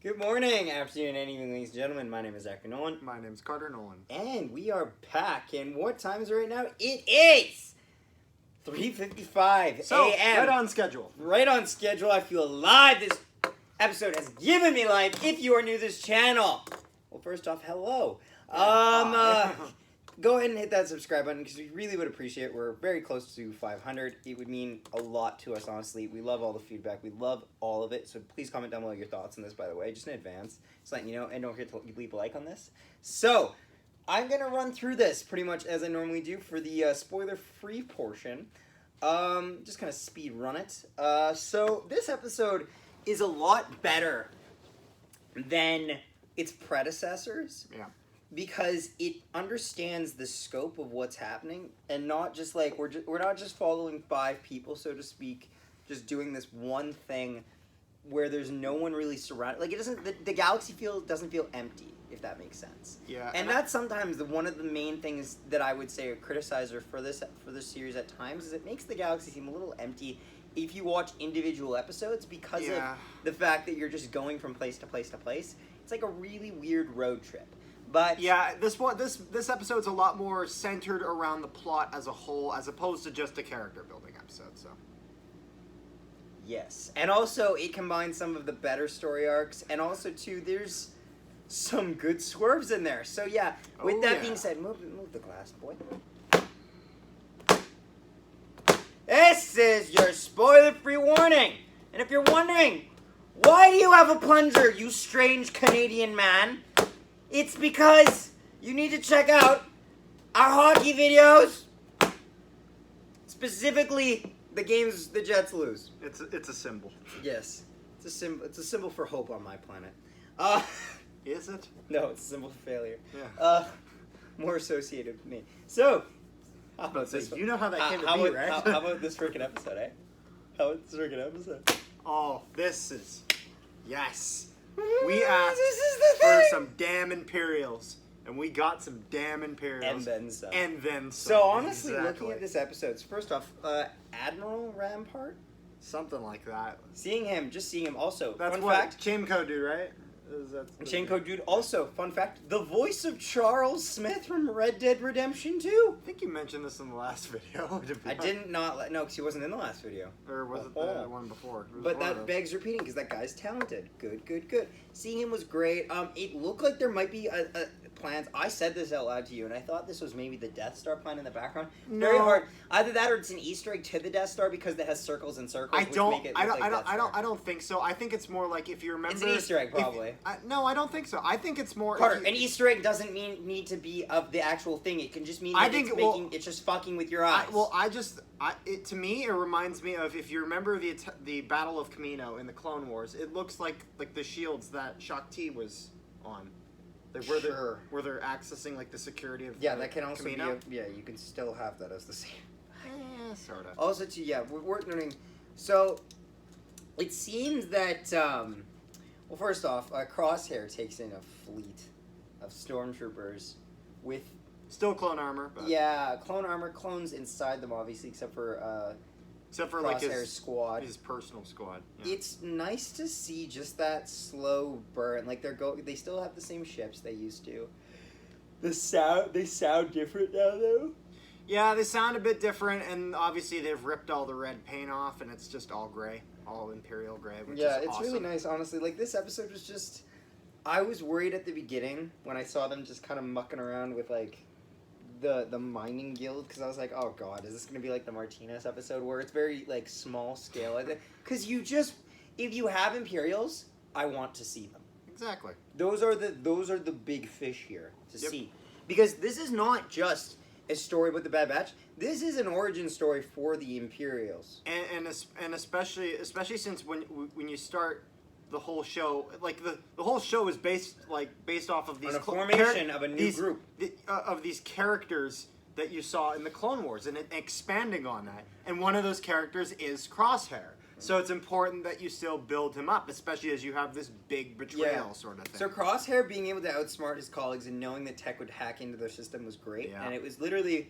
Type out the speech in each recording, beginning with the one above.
Good morning, afternoon, and evening, ladies and gentlemen. My name is Zach Nolan. My name's Carter Nolan. And we are back. And what time is it right now? It is 3:55 a.m. Right on schedule. Right on schedule. I feel alive. This episode has given me life. If you are new to this channel, well, first off, hello. Go ahead and hit that subscribe button because we really would appreciate it. We're very close to 500. It would mean a lot to us, honestly. We love all the feedback. We love all of it. So please comment down below your thoughts on this, by the way, just in advance. Just letting you know. And don't forget to leave a like on this. So I'm going to run through this pretty much as I normally do for the spoiler-free portion. Just kind of speed run it. So this episode is a lot better than its predecessors. Yeah. Because it understands the scope of what's happening, and not just like we're not just following 5 people, so to speak, just doing this one thing where there's no one really surrounded. Like it doesn't, the galaxy doesn't feel empty, if that makes sense. Yeah. And that's sometimes one of the main things that I would say a criticizer for this series at times is it makes the galaxy seem a little empty if you watch individual episodes because of the fact that you're just going from place to place to place. It's like a really weird road trip. But yeah, this episode's a lot more centered around the plot as a whole, as opposed to just a character building episode. So yes, and also it combines some of the better story arcs, and also too, there's some good swerves in there. So yeah, with that being said, move the glass, boy. This is your spoiler-free warning, and if you're wondering why do you have a plunger, you strange Canadian man? It's because you need to check out our hockey videos. Specifically, the games the Jets lose. it's a symbol. Yes, it's a symbol. It's a symbol for hope on my planet. Is it? No, it's a symbol for failure. Yeah. More associated with me. So, how about this? You know how that came to how be, about, right? How about this freaking episode, eh? How about this freaking episode? Oh, this is yes. Mm-hmm. We asked This is the for thing. some damn Imperials, and we got some damn Imperials. And then some. And then some. So honestly, Exactly. looking at this episode, first off, Admiral Rampart, Something like that. seeing him also. That's fun what fact. Chain Code Dude, right? Chain Code Dude. Also, fun fact: the voice of Charles Smith from Red Dead Redemption 2. I think you mentioned this in the last video. I didn't no, because he wasn't in the last video. Or was it the one before? It was But one of that those. begs repeating because that guy's talented. Good. Seeing him was great. It looked like there might be a plans. I said this out loud to you, and I thought this was maybe the Death Star plan in the background. No. Very hard. Either that or it's an Easter egg to the Death Star because it has circles and circles. I don't think so. I think it's more like if you remember. It's an Easter egg, probably. No, I don't think so. I think it's more. Carter, an Easter egg doesn't need to be of the actual thing. It can just mean that it's just fucking with your eyes. To me, it reminds me of if you remember the Battle of Kamino in the Clone Wars. It looks like the shields that Shakti was on. Like where they're accessing like the security of that can also Kamino. be you can still have that as the same. Sort of. Also, too, we're learning. So, it seems that, well, first off, Crosshair takes in a fleet of stormtroopers with... Still clone armor. But clone armor, clones inside them, obviously, except for Crosshair's like squad. His personal squad. Yeah. It's nice to see just that slow burn. Like, they still have the same ships they used to. They sound different now, though. Yeah, they sound a bit different, and obviously they've ripped all the red paint off, and it's just all gray, all Imperial gray, which is it's awesome. really nice, honestly. Like, this episode was just... I was worried at the beginning when I saw them just kind of mucking around with, like, the mining guild, because I was like, oh, God, is this going to be like the Martinez episode, where it's very, like, small scale? Because if you have Imperials, I want to see them. Exactly. Those are the big fish here to see. Because this is not just... a story about the Bad Batch. This is an origin story for the Imperials, and especially since when you start the whole show, like the whole show is based off of these on a formation of a new group of these characters that you saw in the Clone Wars, and expanding on that. And one of those characters is Crosshair. So it's important that you still build him up, especially as you have this big betrayal sort of thing. So Crosshair being able to outsmart his colleagues and knowing that tech would hack into their system was great. Yeah. And it was literally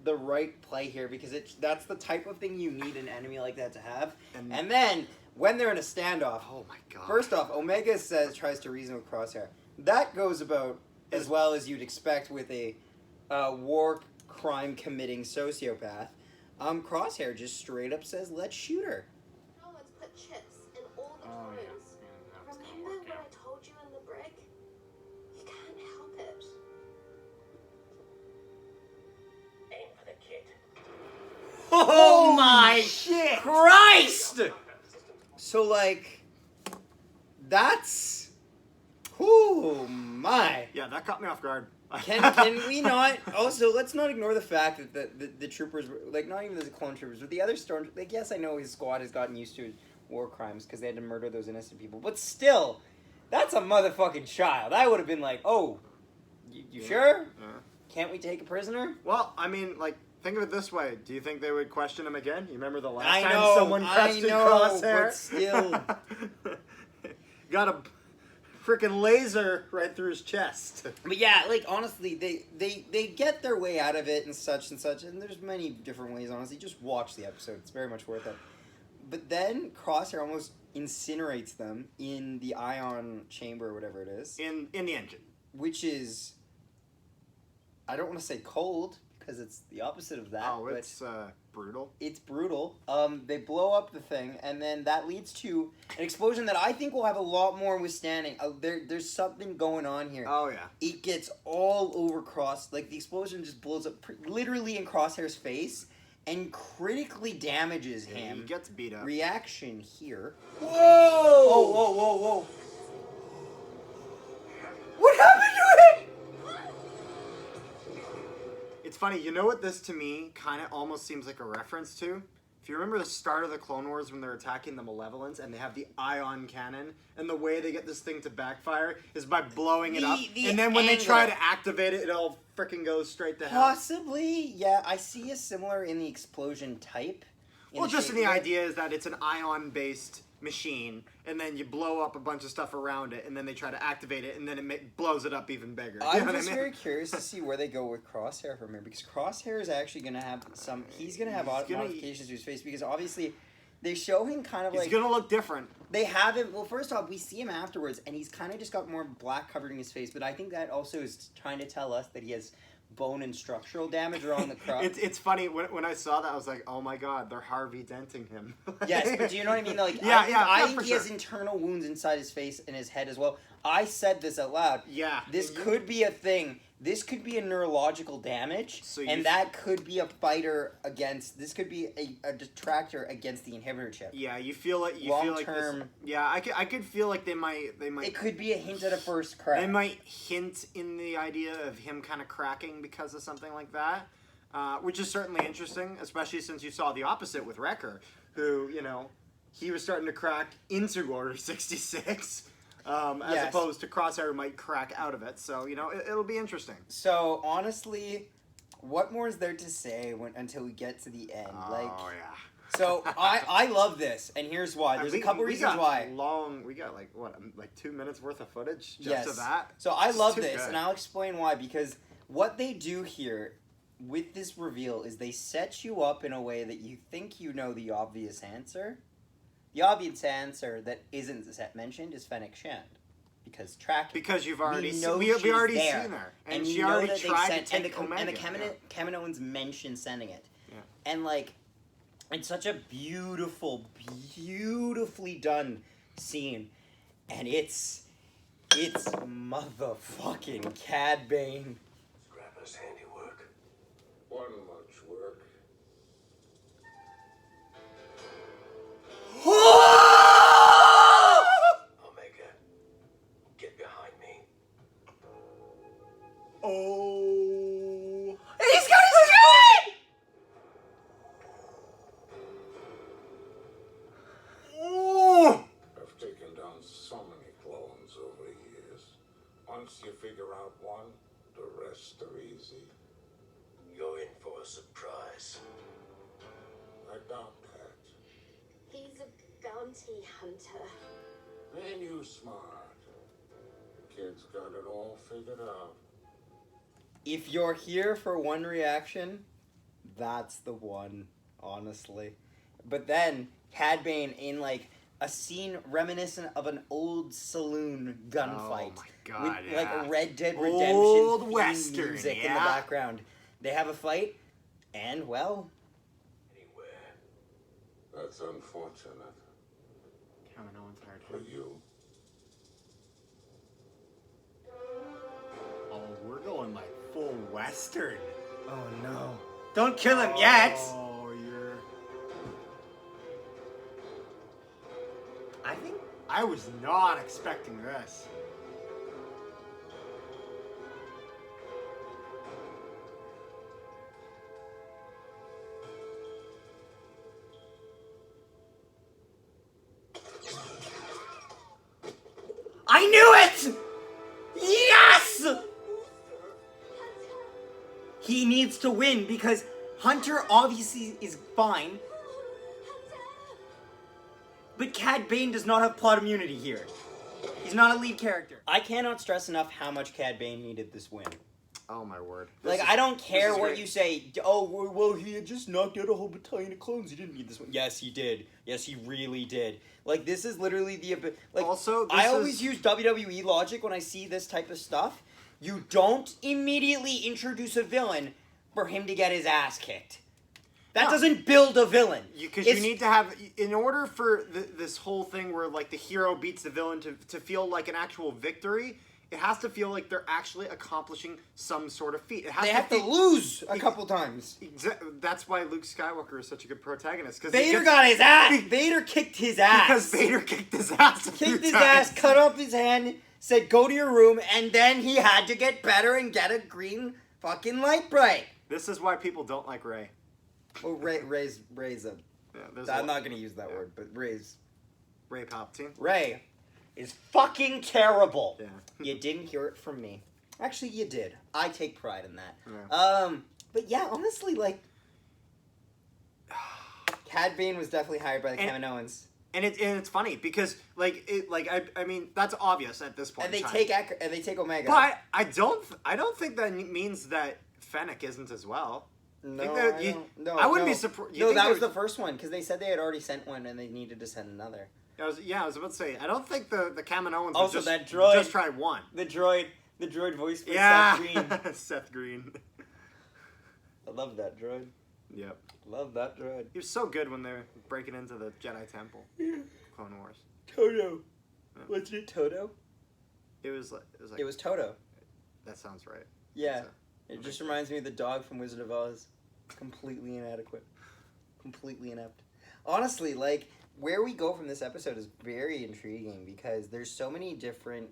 the right play here because that's the type of thing you need an enemy like that to have. And then when they're in a standoff. Oh my god. First off, Omega tries to reason with Crosshair. That goes about as well as you'd expect with a war crime committing sociopath. Crosshair just straight up says, "Let's shoot her." No, let's put chips in all the Oh, yeah. clones. Remember what I told you in the brick? You can't help it. Aim for the kid. Oh my shit! Christ! So like, that's, oh my. Yeah, that caught me off guard. Can we not? Also, let's not ignore the fact that the troopers, like not even the clone troopers, but the other storm. Like, yes, I know his squad has gotten used to war crimes because they had to murder those innocent people, but still, that's a motherfucking child. I would have been like, oh, you sure? Yeah. Can't we take a prisoner? Well, I mean, like, think of it this way. Do you think they would question him again? You remember the last I time know, someone questioned Crosshair? but still. Got a freaking laser right through his chest. But yeah, like honestly, they get their way out of it and such, and there's many different ways, honestly. Just watch the episode. It's very much worth it. But then Crosshair almost incinerates them in the ion chamber or whatever it is. In the engine. Which is, I don't want to say cold, because it's the opposite of that. Oh, but it's brutal. it's brutal. They blow up the thing, and then that leads to an explosion that I think will have a lot more withstanding. There's something going on here. Oh, yeah. It gets all over like the explosion just blows up literally in Crosshair's face and critically damages Yeah, him. he gets beat up. Reaction here. Whoa! Whoa. What happened to it? It's funny, you know what this to me kind of almost seems like a reference to? If you remember the start of the Clone Wars when they're attacking the Malevolence and they have the ion cannon, and the way they get this thing to backfire is by blowing it up, and then when they try to activate it, it all freaking goes straight to hell. Possibly, yeah. I see a similar in the explosion type. Well, just shape in the of it. idea is that it's an ion-based machine, and then you blow up a bunch of stuff around it, and then they try to activate it, and then it blows it up even bigger. You know I'm what I just mean? very curious to see where they go with Crosshair from here, because Crosshair is actually going to have some. He's going to have modifications to his face, because obviously they show him kind of He's like. gonna look different. They have him. Well, first off, we see him afterwards, and he's kind of just got more black covering his face. But I think that also is trying to tell us that he has bone and structural damage around the crop. It's funny when I saw that I was like, oh my god, they're Harvey Denting him. Yes, but do you know what I mean? Like, Yeah, I no, think for he has sure. internal wounds inside his face and his head as well. I said this out loud. Yeah. This could be a thing. This could be a neurological damage, So and that could be a fighter against. This could be a detractor against the inhibitor chip. Yeah, you feel like Long this, term. yeah, I could feel like they might. It could be a hint at a first crack. They might hint in the idea of him kind of cracking because of something like that, which is certainly interesting, especially since you saw the opposite with Wrecker, who he was starting to crack into Order 66. As opposed to Crosshair who might crack out of it. So, it'll be interesting. So, honestly, what more is there to say until we get to the end? Oh, yeah. So, I love this, and here's why. There's a couple reasons why. We got, 2 minutes worth of footage Yes. of that? So, I love too this, good. and I'll explain why. Because what they do here with this reveal is they set you up in a way that you think you know the obvious answer. The obvious answer that isn't mentioned is Fennec Shand. Because you've already we know we she's already there. seen her. And you she know already that they've tried sent, to take and the Omega. Kaminoans mentioned sending it. Yeah. And it's such a beautifully done scene. And it's motherfucking Cad Bane. Scrapper's handiwork. One much work. Omega, get behind me. Oh. And he's got his giant! Oh. I've taken down so many clones over the years. Once you figure out one, the rest are easy. You're in for a surprise. I doubt that. He's a bounty hunter. Man, you smart. The kid's got it all figured out. If you're here for one reaction, that's the one, honestly. But then, Cad Bane in a scene reminiscent of an old saloon gunfight. Oh my god, with, yeah. like a Red Dead Redemption Old theme Western, music in the yeah. background. They have a fight, and well, Anywhere. That's unfortunate Kaminoan's hired for him. you. Oh, we're going like full Western. oh no, don't kill him yet. Oh, you're. I think I was not expecting this. I knew it. Yes. He needs to win because Hunter obviously is fine, but Cad Bane does not have plot immunity here. He's not a lead character. I cannot stress enough how much Cad Bane needed this win. Oh my word. Like, I don't care is what great. you say. Oh, well, he had just knocked out a whole battalion of clones. He didn't need this one. Yes, he did. Yes, he really did. Like, this is literally the... Like, Also, I this always is- use WWE logic when I see this type of stuff. You don't immediately introduce a villain for him to get his ass kicked. That No. doesn't build a villain. Because you It's- need to have, in order for this whole thing where like the hero beats the villain to feel like an actual victory, it has to feel like they're actually accomplishing some sort of feat. It has They have to feel- lose a couple times. That's why Luke Skywalker is such a good protagonist. Cause Vader got his ass. Vader kicked his ass. because Vader kicked his ass. A few Kicked his times. ass, cut off his hand, said go to your room, and then he had to get better and get a green fucking light bright. This is why people don't like Rey. Well, Ray's a... Yeah, there's I'm a- not going to use that word, but Ray's... Rey Palpatine. Ray is fucking terrible. Yeah. You didn't hear it from me. Actually, you did. I take pride in that. Yeah. But yeah, honestly, like... Cad Bane was definitely hired by the And- Kaminoans. And it's funny because I mean that's obvious at this point. And they in time. take Omega. But I don't think that means that Fennec isn't as well. No, think that I you- don't- no, I wouldn't no. be surprised. No, that was the first one, because they said they had already sent one and they needed to send another. I was about to say. I don't think the Kaminoans Also, would just, that droid- just try one. The droid voiced by Yeah, Seth Green. Seth Green. I love that droid. Yep. Love that droid. He was so good when they were breaking into the Jedi Temple. Clone Wars. Toto. Yeah. Wasn't it Toto? It was like It was Toto. that sounds right. Yeah. So- It just reminds me of the dog from Wizard of Oz. Completely inadequate. Completely inept. Honestly, like, where we go from this episode is very intriguing because there's so many different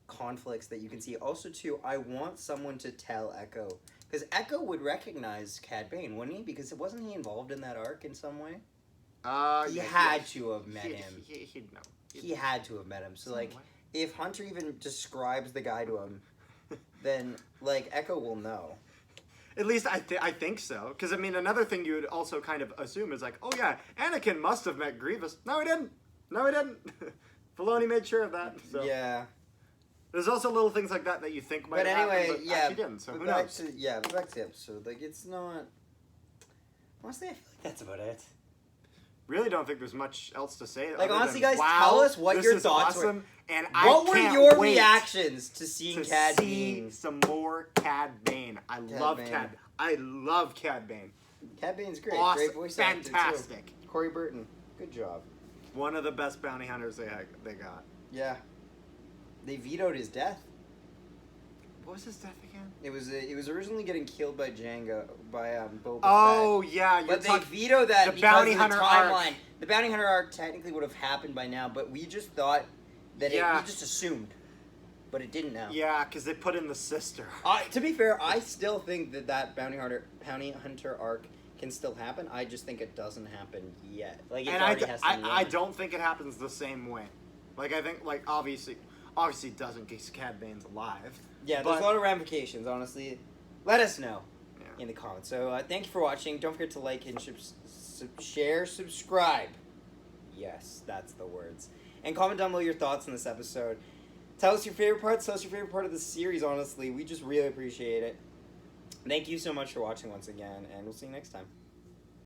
conflicts that you can see. Also, too, I want someone to tell Echo. Because Echo would recognize Cad Bane, wouldn't he? Because wasn't he involved in that arc in some way? He yeah, had to have met he'd- him. He'd know. He had to have met him. So, Some like, way. if Hunter even describes the guy to him, then, like, Echo will know. At least I think so. Because, I mean, another thing you would also kind of assume is like, oh, yeah, Anakin must have met Grievous. No, he didn't. No, he didn't. Filoni made sure of that. So. Yeah. There's also little things like that that you think might But have anyway, happened, but yeah. actually didn't. So but who back knows? to back to the episode. Like, it's not... Honestly, I feel like that's about it. Really don't think there's much else to say. Like, other honestly, than, guys, wow, tell us what this your is thoughts were. awesome, and What I were can't your wait reactions to seeing to Cad see Bane? some more Cad Bane. I love Bane. Cad. I love Cad Bane. Cad Bane's great. Awesome. Great voice actor, too. Fantastic. Corey Burton. Good job. One of the best bounty hunters they got. Yeah. They vetoed his death. What was his death again? It was originally getting killed by Boba Oh Fett. yeah, you're But they talking. vetoed that the because bounty of the hunter timeline. arc. The bounty hunter arc technically would have happened by now, but we just thought that Yeah. we just assumed. But it didn't now. Yeah, because they put in the sister. To be fair, I still think that bounty hunter arc can still happen. I just think it doesn't happen yet. Like, it And already has to be I run. don't think it happens the same way. Like I think like obviously it doesn't in case Cad Bane's alive. Yeah, but- there's a lot of ramifications, honestly. Let us know Yeah. in the comments. So, thank you for watching. Don't forget to like and share, subscribe. Yes, that's the words. And comment down below your thoughts on this episode. Tell us your favorite parts. Tell us your favorite part of the series, honestly. We just really appreciate it. Thank you so much for watching once again, and we'll see you next time.